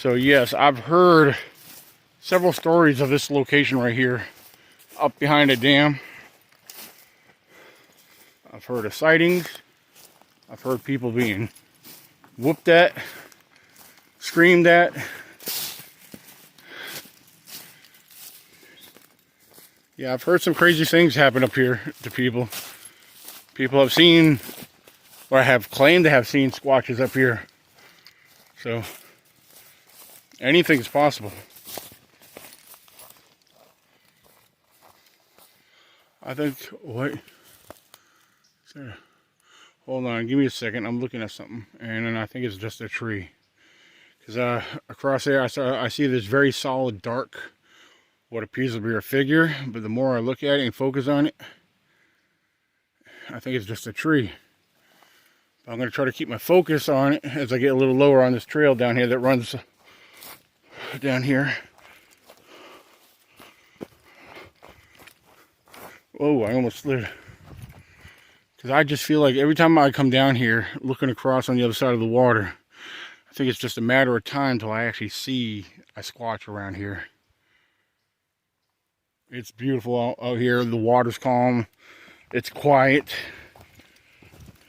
So yes, I've heard several stories of this location right here, up behind a dam. I've heard of sightings. I've heard people being whooped at, screamed at. Yeah, I've heard some crazy things happen up here to people. People have seen, or have claimed to have seen squatches up here. So, anything's possible. I think, what? There. Hold on, give me a second. I'm looking at something, and then I think it's just a tree. Because across there, I see this very solid, dark, what appears to be a figure. But the more I look at it and focus on it, I think it's just a tree. But I'm going to try to keep my focus on it as I get a little lower on this trail down here that runs down here. Oh, I almost slid. Because I just feel like every time I come down here, looking across on the other side of the water, I think it's just a matter of time until I actually see a squatch around here. It's beautiful out here. The water's calm. It's quiet.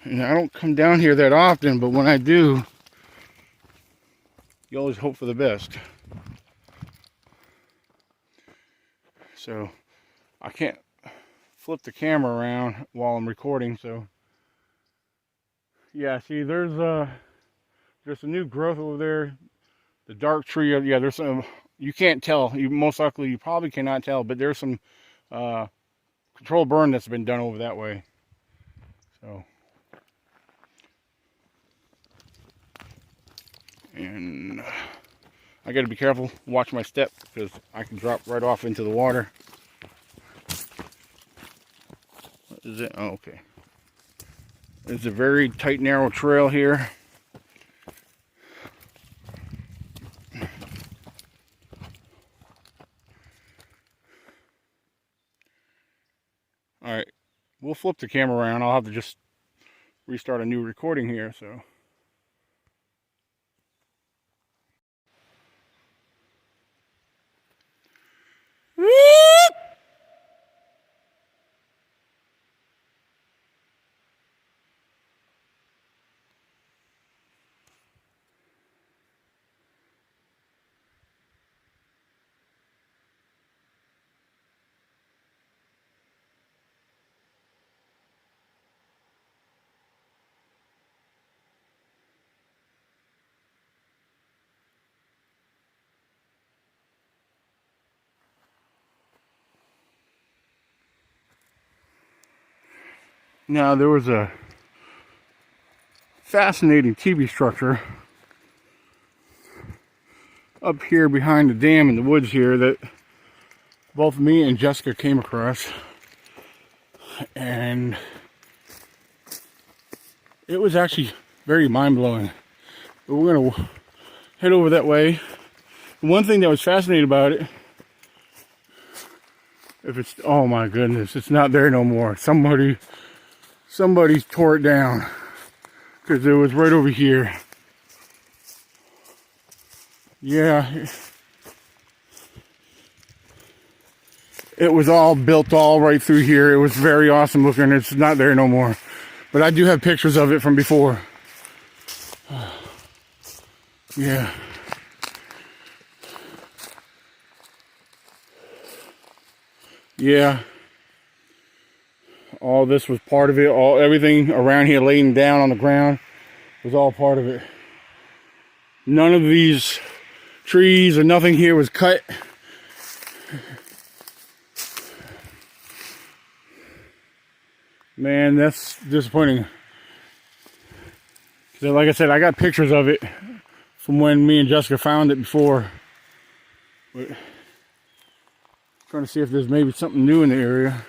And I don't come down here that often, but when I do, you always hope for the best. So I can't flip the camera around while I'm recording, so yeah, see, there's a new growth over there. The dark tree, yeah, there's some, you can't tell, you probably cannot tell, but there's some controlled burn that's been done over that way. So, and I got to be careful, watch my step, because I can drop right off into the water. What is it? Oh, okay. It's a very tight, narrow trail here. Alright, we'll flip the camera around. I'll have to just restart a new recording here, so. Now, there was a fascinating TV structure up here behind the dam in the woods here that both me and Jessica came across, and it was actually very mind-blowing. But we're gonna head over that way. One thing that was fascinating about it, oh my goodness, it's not there no more. Somebody tore it down, because it was right over here. Yeah, it was all built all right through here. It was very awesome looking. It's not there no more, but I do have pictures of it from before. Yeah. Yeah. All this was part of it. Everything around here laying down on the ground was all part of it. None of these trees or nothing here was cut. Man, that's disappointing. So like I said, I got pictures of it from when me and Jessica found it before. But trying to see if there's maybe something new in the area.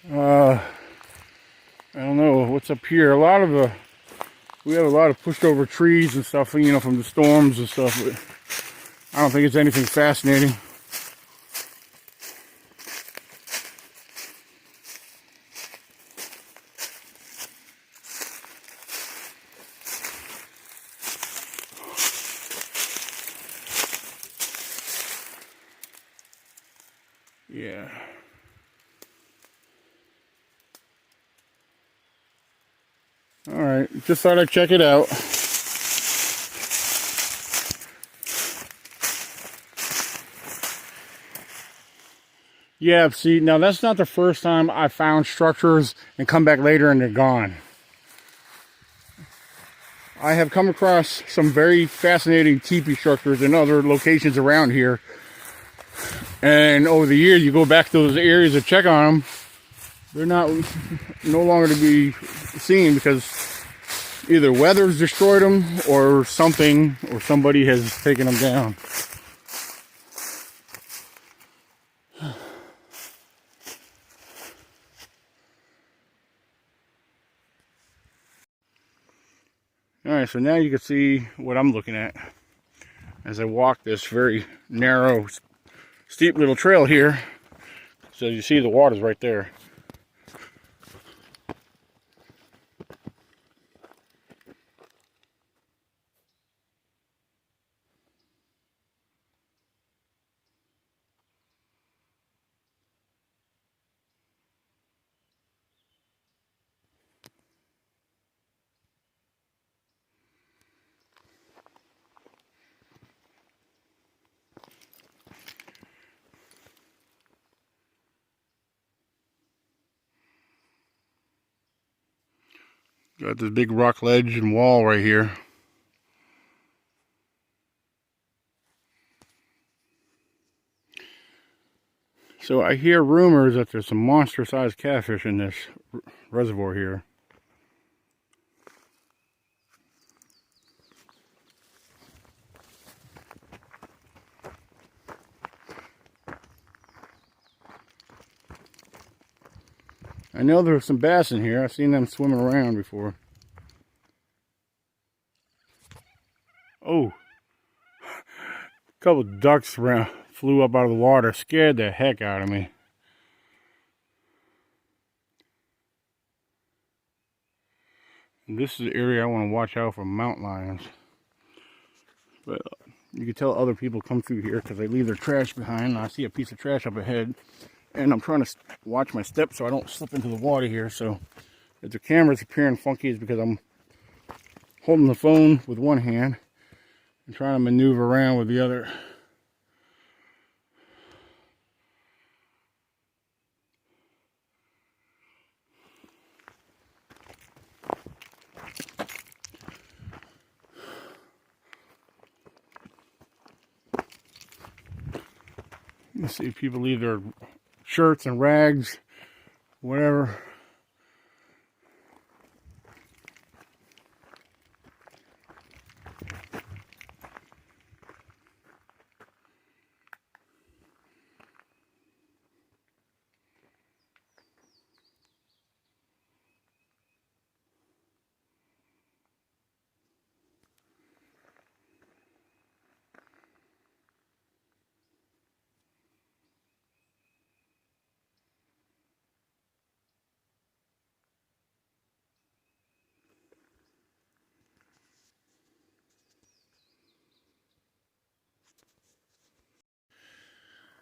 I don't know what's up here. We have a lot of pushed over trees and stuff, you know, from the storms and stuff, but I don't think it's anything fascinating. Yeah. Alright, just thought I'd check it out. Yeah, see, now that's not the first time I found structures and come back later and they're gone. I have come across some very fascinating teepee structures in other locations around here. And over the years, you go back to those areas to check on them, they're no longer to be seen because either weather's destroyed them or something or somebody has taken them down. Alright, so now you can see what I'm looking at as I walk this very narrow, steep little trail here. So you see the water's right there. Got this big rock ledge and wall right here. So I hear rumors that there's some monster-sized catfish in this reservoir here. I know there's some bass in here. I've seen them swimming around before. Oh, a couple ducks flew up out of the water, scared the heck out of me. And this is the area I want to watch out for mountain lions. But you can tell other people come through here because they leave their trash behind. And I see a piece of trash up ahead. And I'm trying to watch my steps so I don't slip into the water here. So if the camera's appearing funky, it's because I'm holding the phone with one hand and trying to maneuver around with the other. You see people leave their shirts and rags, whatever.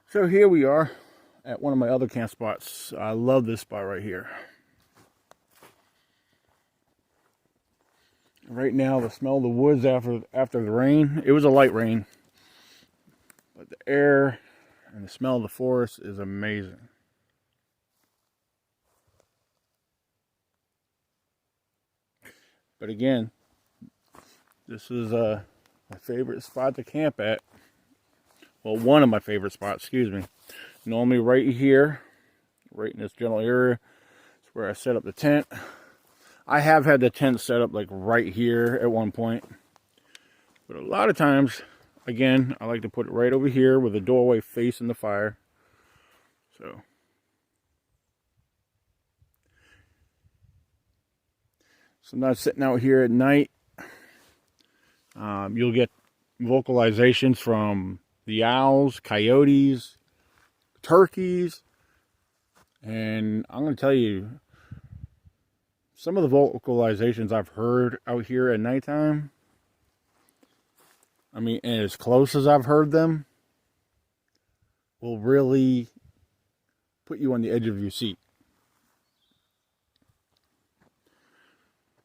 So here we are at one of my other camp spots. I love this spot right here. Right now, the smell of the woods after the rain, it was a light rain, but the air and the smell of the forest is amazing. But again, this is my favorite spot to camp at. Well, one of my favorite spots, excuse me. Normally right here, right in this general area, is where I set up the tent. I have had the tent set up like right here at one point. But a lot of times, again, I like to put it right over here with the doorway facing the fire. So sometimes sitting out here at night, you'll get vocalizations from the owls, coyotes, turkeys, and I'm going to tell you, some of the vocalizations I've heard out here at nighttime, I mean, and as close as I've heard them, will really put you on the edge of your seat.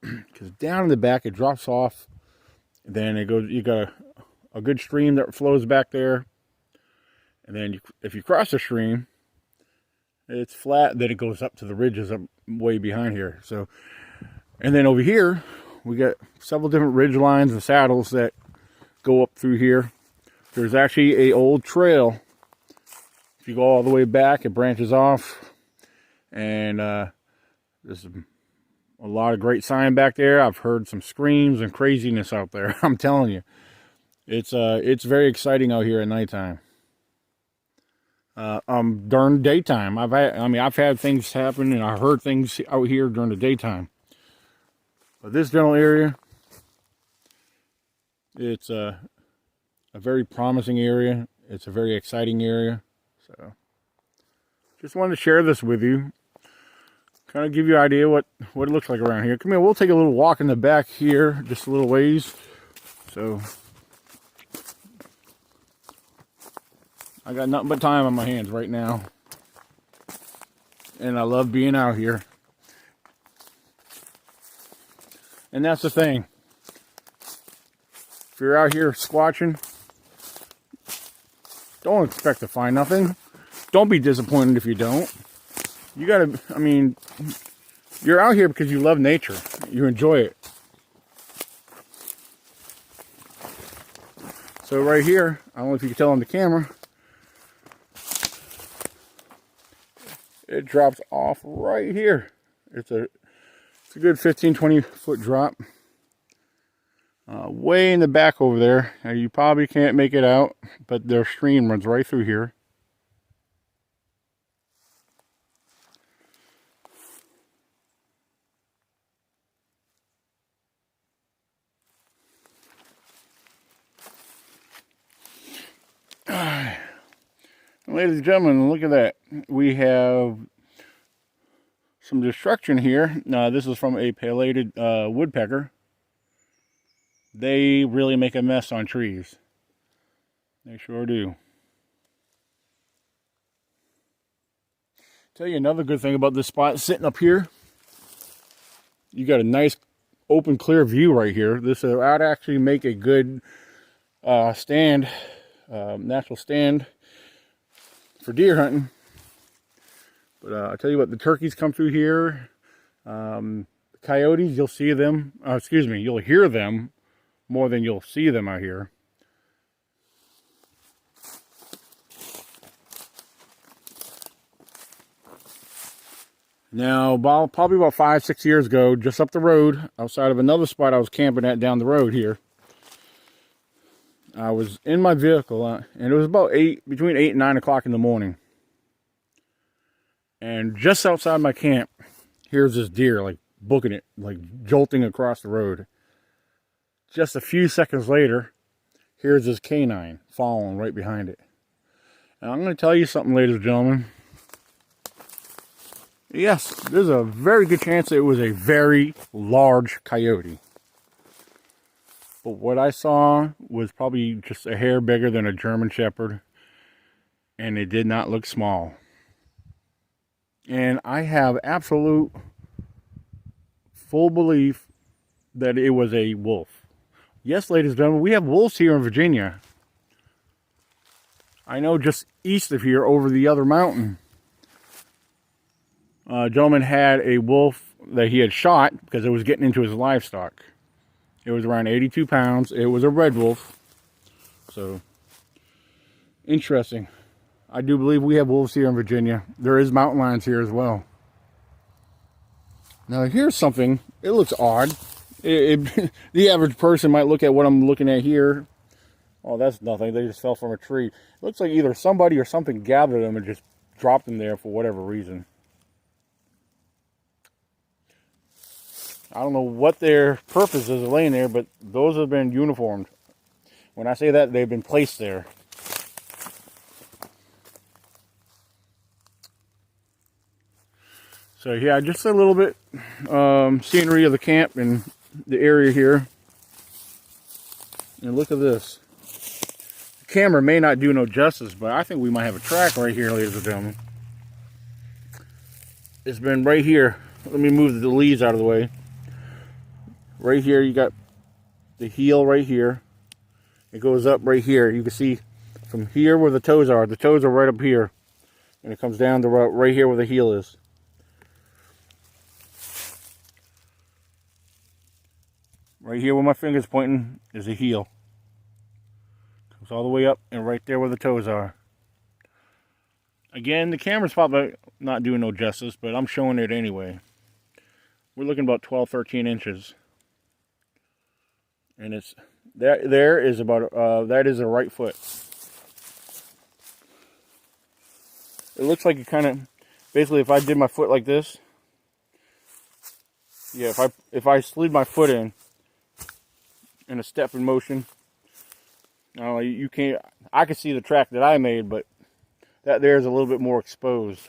Because down in the back it drops off, then it goes. You got a good stream that flows back there, and then if you cross the stream, it's flat. Then it goes up to the ridges up way behind here. So, and then over here we got several different ridge lines and saddles that go up through here. There's actually a old trail. If you go all the way back, it branches off, and there's a lot of great sign back there. I've heard some screams and craziness out there. I'm telling you, it's very exciting out here at nighttime. During daytime, I've had things happen, and I heard things out here during the daytime. But this general area, it's a very promising area. It's a very exciting area. So, just wanted to share this with you. Kind of give you an idea what it looks like around here. Come here, we'll take a little walk in the back here, just a little ways. So, I got nothing but time on my hands right now. And I love being out here. And that's the thing. If you're out here squatching, don't expect to find nothing. Don't be disappointed if you don't. You gotta, you're out here because you love nature. You enjoy it. So right here, I don't know if you can tell on the camera, it drops off right here. It's a good 15-20 foot drop. Way in the back over there. Now you probably can't make it out, but their stream runs right through here. Ladies and gentlemen, look at that. We have some destruction here. This is from a pileated woodpecker. They really make a mess on trees. They sure do. Tell you another good thing about this spot, sitting up here, you got a nice open clear view right here. This would actually make a good stand, natural stand for deer hunting. But I tell you what, the turkeys come through here. The coyotes, you'll see them, you'll hear them more than you'll see them out here. Now, probably about 5-6 years ago, just up the road, outside of another spot I was camping at down the road here, I was in my vehicle, and it was about between 8 and 9 o'clock in the morning. And just outside my camp, here's this deer, like, booking it, like, jolting across the road. Just a few seconds later, here's this canine following right behind it. And I'm going to tell you something, ladies and gentlemen. Yes, there's a very good chance it was a very large coyote. But what I saw was probably just a hair bigger than a German Shepherd. And it did not look small. And I have absolute full belief that it was a wolf. Yes, ladies and gentlemen, we have wolves here in Virginia. I know just east of here, over the other mountain, a gentleman had a wolf that he had shot because it was getting into his livestock. It was around 82 pounds. It was a red wolf. So, interesting. I do believe we have wolves here in Virginia. There is mountain lions here as well. Now, here's something. It looks odd. The average person might look at what I'm looking at here. Oh, that's nothing. They just fell from a tree. It looks like either somebody or something gathered them and just dropped them there for whatever reason. I don't know what their purpose is of laying there, but those have been uniformed. When I say that, they've been placed there. So yeah, just a little bit scenery of the camp and the area here. And look at this. The camera may not do no justice, but I think we might have a track right here, ladies and gentlemen. it's been right here. Let me move the leaves out of the way. Right here, you got the heel right here. It goes up right here. You can see from here where the toes are. The toes are right up here. And it comes down to right here where the heel is. Right here where my finger's pointing is the heel. Comes all the way up and right there where the toes are. Again, the camera's probably not doing no justice, but I'm showing it anyway. We're looking about 12, 13 inches. And it's there is about that is a right foot. It looks like it kind of, basically if I did my foot like this, yeah, if I slid my foot in a step in motion, you can't, I can see the track that I made, but that there is a little bit more exposed.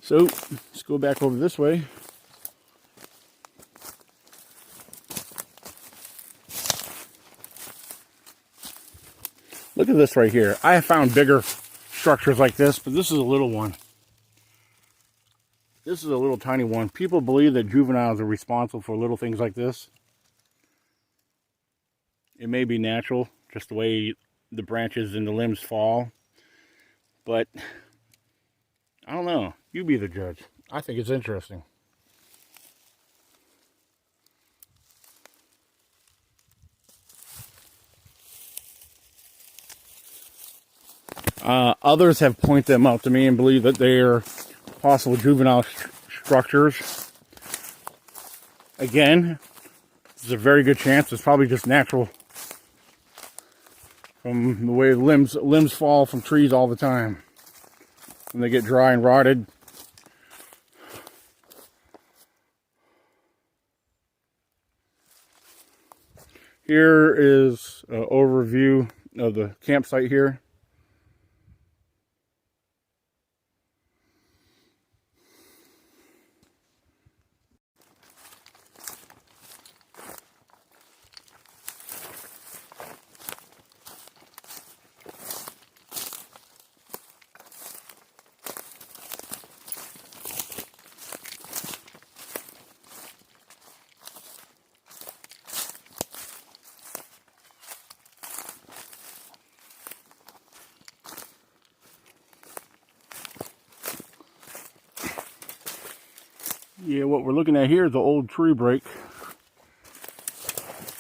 So let's go back over this way. Look at this right here. I have found bigger structures like this, but this is a little one. This is a little tiny one. People believe that juveniles are responsible for little things like this. It may be natural, just the way the branches and the limbs fall. But, I don't know. You be the judge. I think it's interesting. Others have pointed them out to me and believe that they are possible juvenile structures. Again, there's a very good chance it's probably just natural from the way limbs fall from trees all the time when they get dry and rotted. Here is an overview of the campsite here. Yeah, what we're looking at here is an old tree break.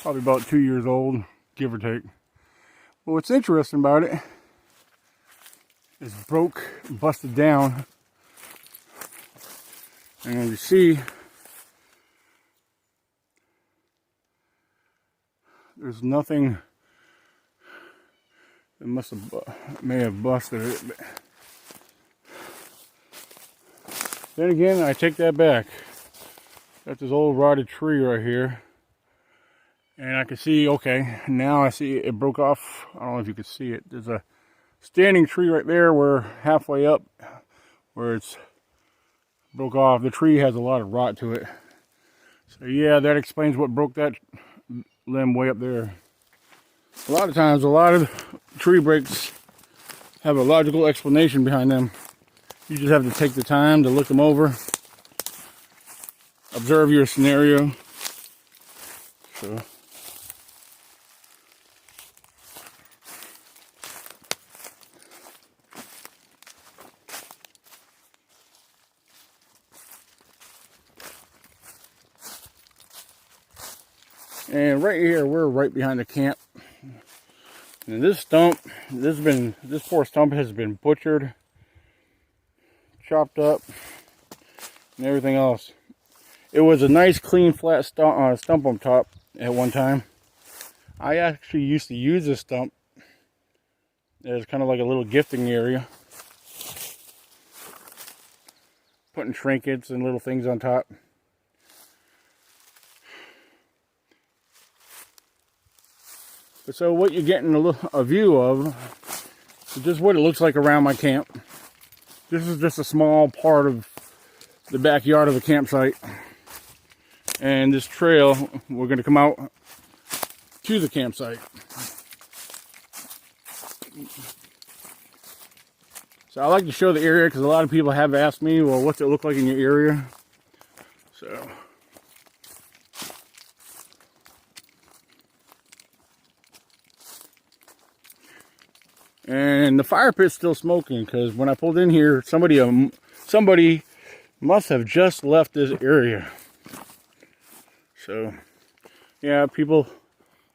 Probably about 2 years old, give or take. But what's interesting about it is broke, busted down. And you see, there's nothing that may have busted it. But then again, I take that back. Got this old rotted tree right here. And I can see, okay, now I see it broke off. I don't know if you can see it. There's a standing tree right there where halfway up where it's broke off. The tree has a lot of rot to it. So yeah, that explains what broke that limb way up there. A lot of times, a lot of tree breaks have a logical explanation behind them. You just have to take the time to look them over, observe your scenario. So, and right here, we're right behind the camp. And this stump, this poor stump has been butchered, chopped up, and everything else. It was a nice, clean, flat stump on top at one time. I actually used to use this stump as kind of like a little gifting area, putting trinkets and little things on top. But so what you're getting a view of is just what it looks like around my camp. This is just a small part of the backyard of the campsite. And this trail, we're going to come out to the campsite. So I like to show the area because a lot of people have asked me, well, what's it look like in your area? So. And the fire pit's still smoking because when I pulled in here, somebody must have just left this area. So, yeah, people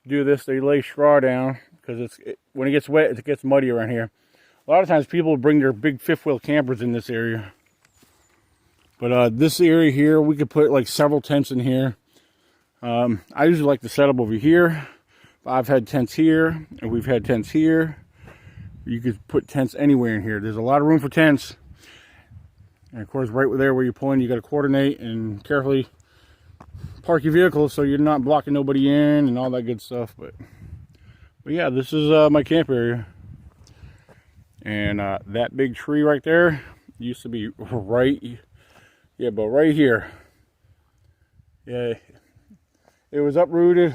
do this. They lay straw down because when it gets wet, it gets muddy around here. A lot of times people bring their big fifth wheel campers in this area. But this area here, we could put like several tents in here. I usually like to set up over here. I've had tents here, and we've had tents here. You could put tents anywhere in here. There's a lot of room for tents. And of course, right there where you pull in, you got to coordinate and carefully park your vehicle so you're not blocking nobody in and all that good stuff. But yeah, this is my camp area. And that big tree right there used to be right here. Yeah, it was uprooted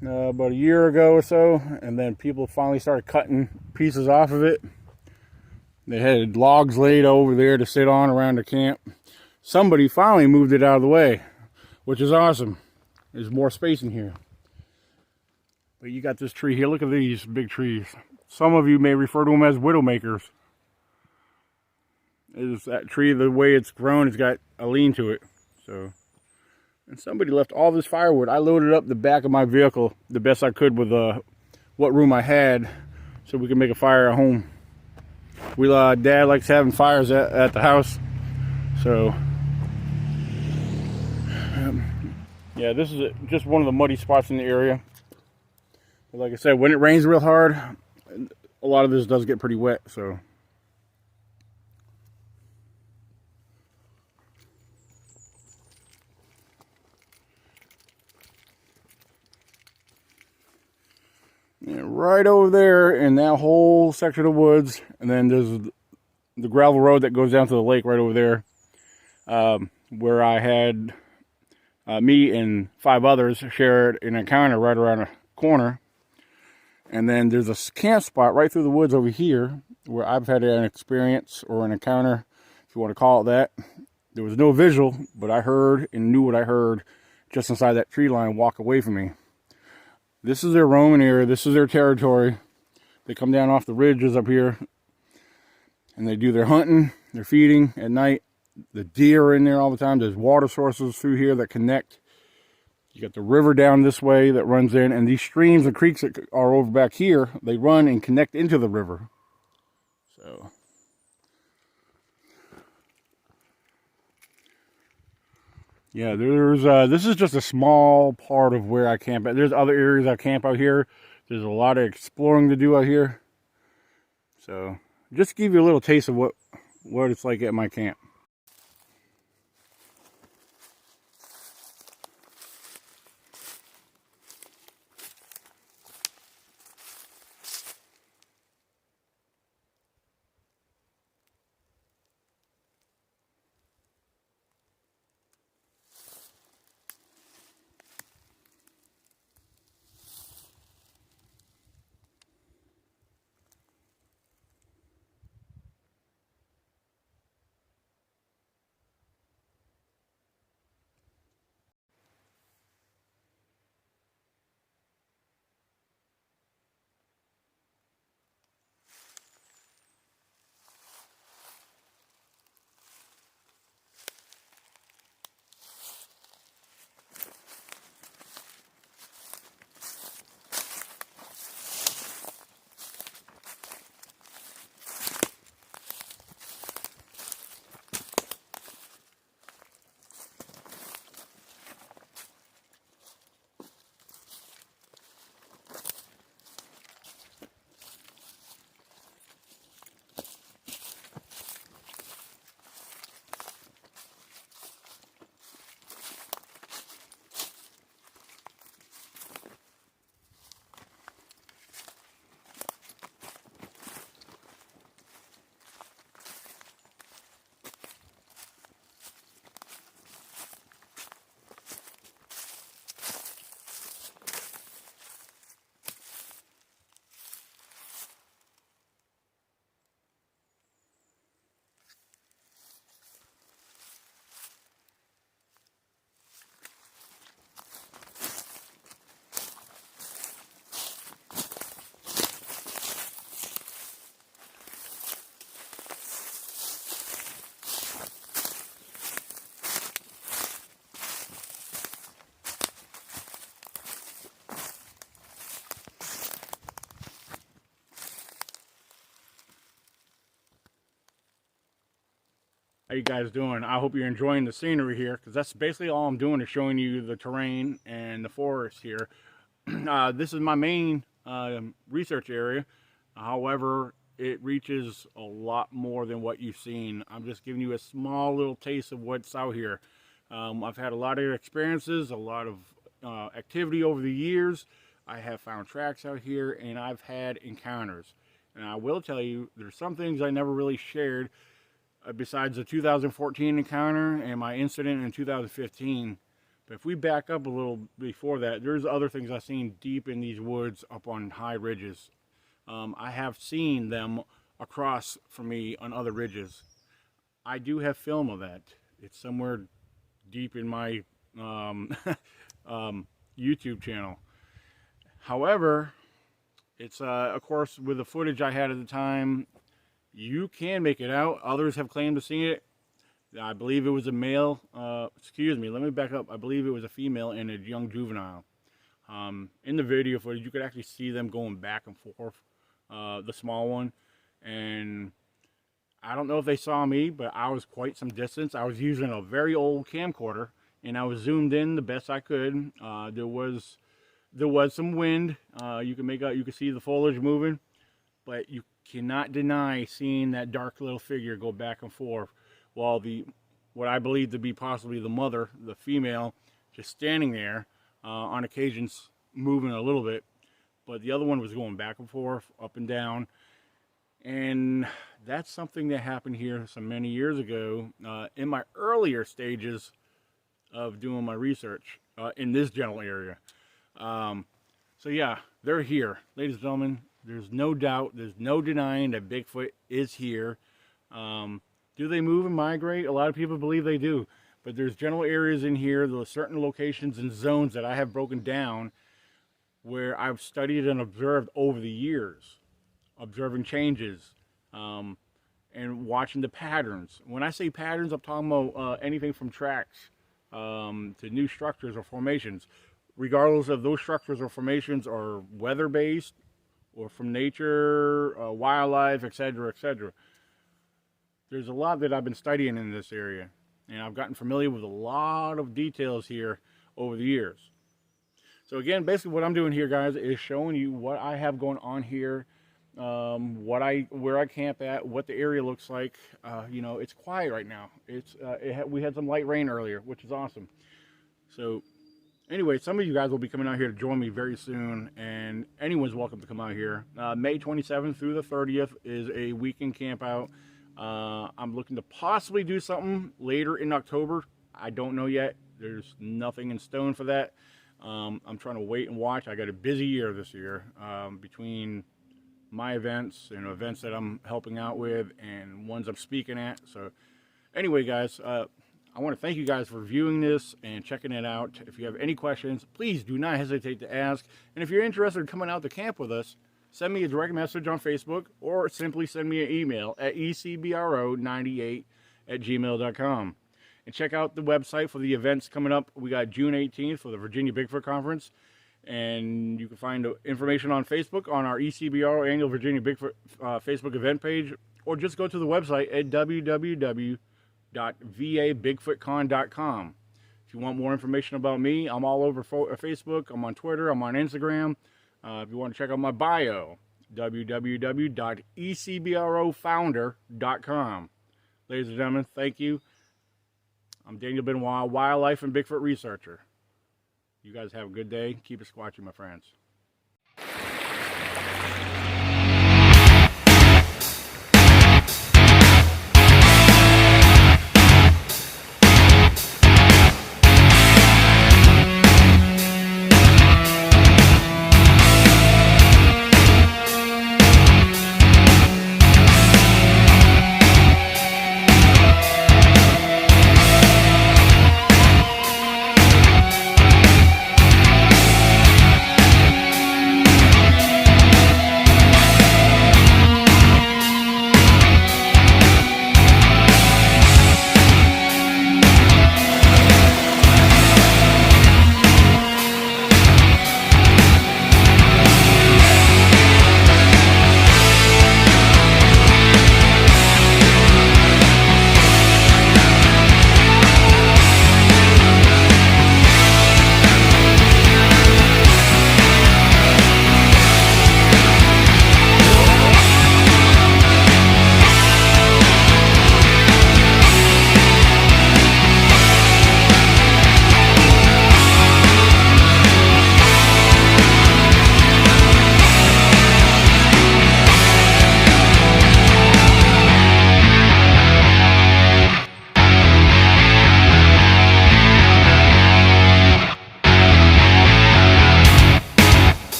about a year ago or so, and then people finally started cutting pieces off of it. They had logs laid over there to sit on around the camp. Somebody finally moved it out of the way, which is awesome. There's more space in here. But you got this tree here. Look at these big trees. Some of you may refer to them as widowmakers. Is that tree, the way it's grown, it's got a lean to it. So. And somebody left all this firewood. I loaded up the back of my vehicle the best I could with what room I had so we could make a fire at home. Dad likes having fires at the house. So, yeah, this is just one of the muddy spots in the area. But like I said, when it rains real hard, a lot of this does get pretty wet, so. And right over there in that whole section of woods, and then there's the gravel road that goes down to the lake right over there, where I had me and 5 others shared an encounter right around a corner. And then there's a camp spot right through the woods over here where I've had an experience or an encounter, if you want to call it that. There was no visual, but I heard and knew what I heard just inside that tree line walk away from me. This is their roaming area. This is their territory. They come down off the ridges up here and they do their hunting, their feeding at night. The deer are in there all the time. There's water sources through here that connect. You got the river down this way that runs in, and these streams and creeks that are over back here, they run and connect into the river. So, yeah, this is just a small part of where I camp at. There's other areas I camp out here. There's a lot of exploring to do out here. So, just to give you a little taste of what it's like at my camp. How you guys doing? I hope you're enjoying the scenery here, because that's basically all I'm doing is showing you the terrain and the forest here. This is my main research area. However, it reaches a lot more than what you've seen. I'm just giving you a small little taste of what's out here. I've had a lot of experiences, a lot of activity over the years. I have found tracks out here, and I've had encounters. And I will tell you, there's some things I never really shared besides the 2014 encounter and my incident in 2015. But if we back up a little before that, there's other things I've seen deep in these woods up on high ridges. I have seen them across from me on other ridges. I do have film of that. It's somewhere deep in my YouTube channel. However, it's of course, with the footage I had at the time, you can make it out. Others have claimed to see it. I believe it was a male. Excuse me, let me back up. I believe it was a female and a young juvenile. In the video footage, you could actually see them going back and forth, the small one. And I don't know if they saw me, but I was quite some distance. I was using a very old camcorder, and I was zoomed in the best I could. There was some wind. You could see the foliage moving, but you cannot deny seeing that dark little figure go back and forth while what I believe to be possibly the mother, the female, just standing there, on occasions moving a little bit, but the other one was going back and forth, up and down. And that's something that happened here some many years ago, in my earlier stages of doing my research in this general area. So yeah, they're here, ladies and gentlemen. There's no doubt, there's no denying that Bigfoot is here. Do they move and migrate? A lot of people believe they do. But there's general areas in here, there's certain locations and zones that I have broken down where I've studied and observed over the years. Observing changes, and watching the patterns. When I say patterns, I'm talking about anything from tracks to new structures or formations. Regardless of those structures or formations are weather-based, or from nature, wildlife, etc., etc. There's a lot that I've been studying in this area, and I've gotten familiar with a lot of details here over the years. So again, basically what I'm doing here, guys, is showing you what I have going on here, where I camp at, what the area looks like. You know, it's quiet right now. We had some light rain earlier, which is awesome. So anyway, some of you guys will be coming out here to join me very soon, and anyone's welcome to come out here. May 27th through the 30th is a weekend camp out. I'm looking to possibly do something later in October. I don't know yet. There's nothing in stone for that. I'm trying to wait and watch. I got a busy year this year, between my events and events that I'm helping out with and ones I'm speaking at. So anyway, guys, I want to thank you guys for viewing this and checking it out. If you have any questions, please do not hesitate to ask. And if you're interested in coming out to camp with us, send me a direct message on Facebook, or simply send me an email at ecbro98@gmail.com. And check out the website for the events coming up. We got June 18th for the Virginia Bigfoot Conference. And you can find information on Facebook on our ECBRO Annual Virginia Bigfoot Facebook event page, or just go to the website at www.vabigfootcon.com. If you want more information about me, I'm all over Facebook, I'm on Twitter, I'm on Instagram. If you want to check out my bio, www.ecbrofounder.com. Ladies and gentlemen, thank you. I'm Daniel Benoit, wildlife and Bigfoot researcher. You guys have a good day. Keep it squatchy, my friends.